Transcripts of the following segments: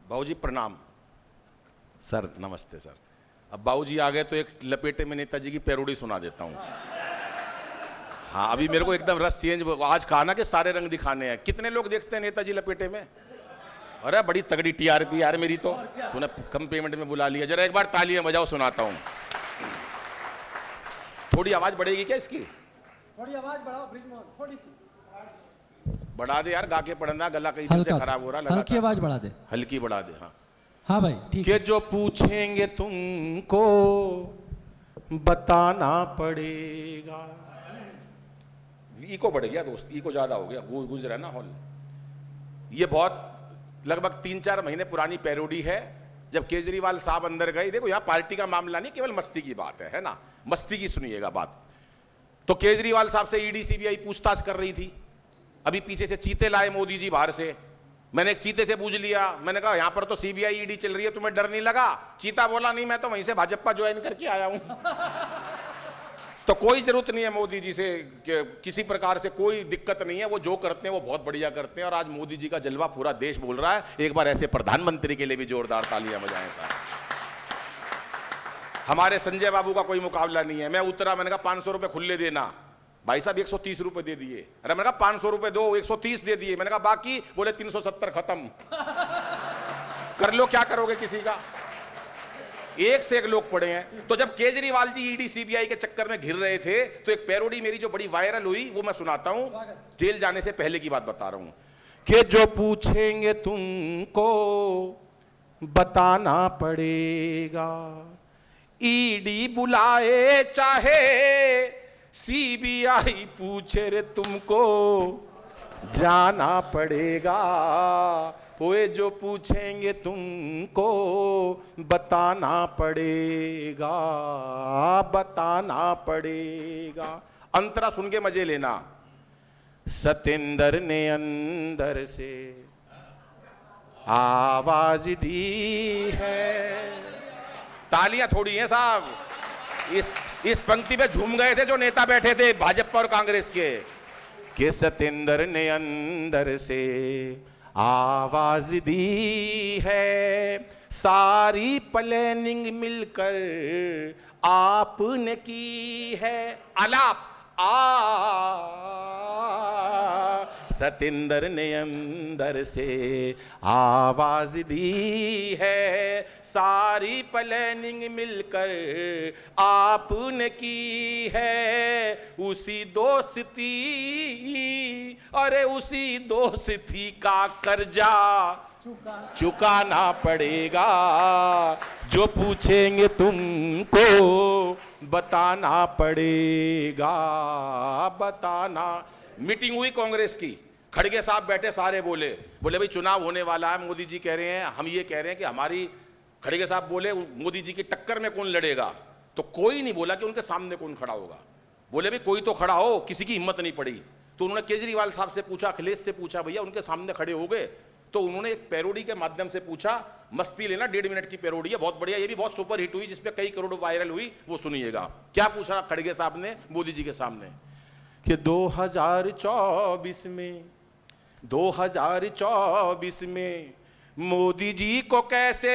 बाबूजी प्रणाम। सर नमस्ते सर। अब बाबूजी आ गए तो एक लपेटे में नेताजी की पैरोडी सुना देता हूँ। हाँ, अभी मेरे को एकदम रस चेंज, आज कहा ना कि सारे रंग दिखाने हैं। कितने लोग देखते हैं नेताजी लपेटे में? अरे बड़ी तगड़ी टीआरपी यार मेरी तो। तूने कम पेमेंट में बुला लिया। जरा एक बार तालियां बजाओ, सुनाता हूँ। थोड़ी आवाज बढ़ेगी क्या इसकी? थोड़ी आवाज बढ़ाओ ब्रिजमोहन, थोड़ी सी बढ़ा दे यार, गा के पढ़ना, गला कई दिन से खराब हो रहा। हल्की आवाज बढ़ा दे। हल्की बढ़ा दे। हाँ हाँ भाई ठीक है। कि जो पूछेंगे तुमको बताना पड़ेगा। इको बढ़ गया दोस्त, इको ज्यादा हो गया, गूंज रहा है ना हॉल। ये बहुत लगभग 3-4 महीने पुरानी पैरोडी है। जब केजरीवाल साहब अंदर गए, देखो यहाँ पार्टी का मामला नहीं, केवल मस्ती की बात है ना। मस्ती की सुनिएगा बात। तो केजरीवाल साहब से ईडी सीबीआई पूछताछ कर रही थी। अभी पीछे से चीते लाए मोदी जी बाहर से। मैंने एक चीते से पूछ लिया, मैंने कहा यहां पर तो सीबीआई ईडी चल रही है, तुम्हें डर नहीं लगा? चीता बोला नहीं, मैं तो वहीं से भाजपा ज्वाइन करके आया हूं। तो कोई जरूरत नहीं है मोदी जी से, किसी प्रकार से कोई दिक्कत नहीं है। वो जो करते हैं वो बहुत बढ़िया करते हैं। और आज मोदी जी का जलवा पूरा देश बोल रहा है। एक बार ऐसे प्रधानमंत्री के लिए भी जोरदार तालियां बजाएं साहब। हमारे संजय बाबू का कोई मुकाबला नहीं है। मैं उतरा, मैंने कहा 500 रुपए खुले देना। भाई साहब 130 रुपए दे दिए। अरे मैंने कहा 500 रुपए दो, 130 दे दिए। मैंने कहा बाकी? बोले 370 खत्म। कर लो, क्या करोगे किसी का? एक से एक लोग पड़े हैं। तो जब केजरीवाल जी ईडी सीबीआई के चक्कर में घिर रहे थे, तो एक पैरोडी मेरी जो बड़ी वायरल हुई, वो मैं सुनाता हूं। जेल जाने से पहले की बात बता रहा हूं कि जो पूछेंगे तुमको बताना पड़ेगा। ईडी बुलाए चाहे सीबीआई पूछे रे, तुमको जाना पड़ेगा। ओए जो पूछेंगे तुमको बताना पड़ेगा, बताना पड़ेगा। अंतरा सुन के मजे लेना। सतेंद्र ने अंदर से आवाज दी है। तालियां थोड़ी हैं साहब। इस पंक्ति पे झूम गए थे जो नेता बैठे थे भाजपा और कांग्रेस के। कि सतेंद्र ने अंदर से आवाज दी है, सारी प्लानिंग मिलकर आपने की है। आलाप सतेंद्र ने अंदर से आवाज दी है, सारी प्लानिंग मिलकर आपने की है। उसी दोस्ती, अरे उसी दोस्ती का कर्जा चुकाना पड़ेगा। जो पूछेंगे तुमको बताना पड़ेगा, बताना। मीटिंग हुई कांग्रेस की, खड़गे साहब बैठे, सारे बोले भाई चुनाव होने वाला है, मोदी जी कह रहे हैं, हम ये कह रहे हैं कि हमारी। खड़गे साहब बोले मोदी जी की टक्कर में कौन लड़ेगा? तो कोई नहीं बोला कि उनके सामने कौन खड़ा होगा। बोले भाई कोई तो खड़ा हो, किसी की हिम्मत नहीं पड़ी। तो उन्होंने केजरीवाल साहब से पूछा, अखिलेश से पूछा, भैया उनके सामने खड़े हो गए? तो उन्होंने एक पैरोडी के माध्यम से पूछा। मस्ती लेना, 1.5 मिनट की पैरोडी है, बहुत बढ़िया। ये भी बहुत सुपर हिट हुई, जिसपे कई करोड़ वायरल हुई। वो सुनिएगा। क्या पूछा खड़गे साहब ने मोदी जी के सामने कि 2024 में मोदी जी को कैसे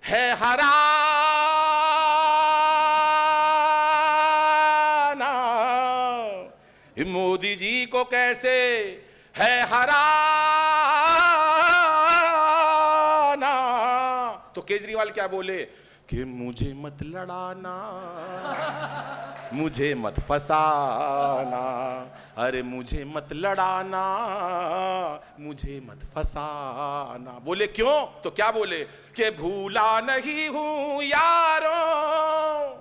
है हराना, मोदी जी को कैसे है हराना। तो केजरीवाल क्या बोले कि मुझे मत लड़ाना, मुझे मत फसाना, अरे मुझे मत लड़ाना, मुझे मत फसाना। बोले क्यों? तो क्या बोले कि भूला नहीं हूं यारों।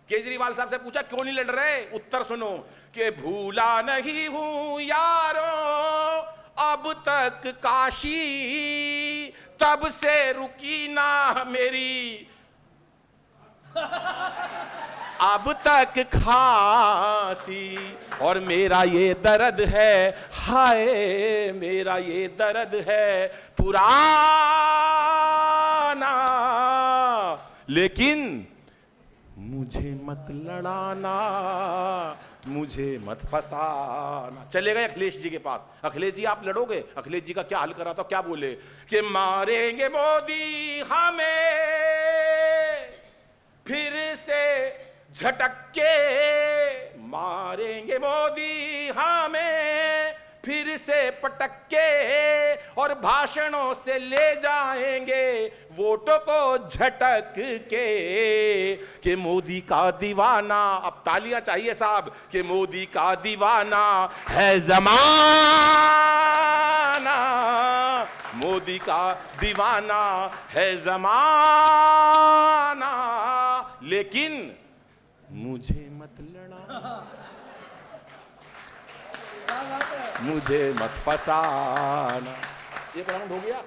केजरीवाल साहब से पूछा क्यों नहीं लड़ रहे? उत्तर सुनो कि भूला नहीं हूं यारों, अब तक काशी तब से रुकी ना मेरी, अब तक खांसी और मेरा ये दर्द है, हाय मेरा ये दर्द है पुराना, लेकिन मुझे मत लड़ाना, मुझे मत फसाना। चले गए अखिलेश जी के पास। अखिलेश जी आप लड़ोगे? अखिलेश जी का क्या हाल करा? तो क्या बोले कि मारेंगे मोदी हमें फिर से झटक के, मारेंगे मोदी हमें फिर से पटक के, और भाषणों से ले जाएंगे वोटों को झटक के। कि मोदी का दीवाना, अब तालियां चाहिए साहब, कि मोदी का दीवाना है जमाना, मोदी का दीवाना है जमाना, लेकिन मुझे मत लड़ा, मुझे मत फसाना। एक राउंड हो गया।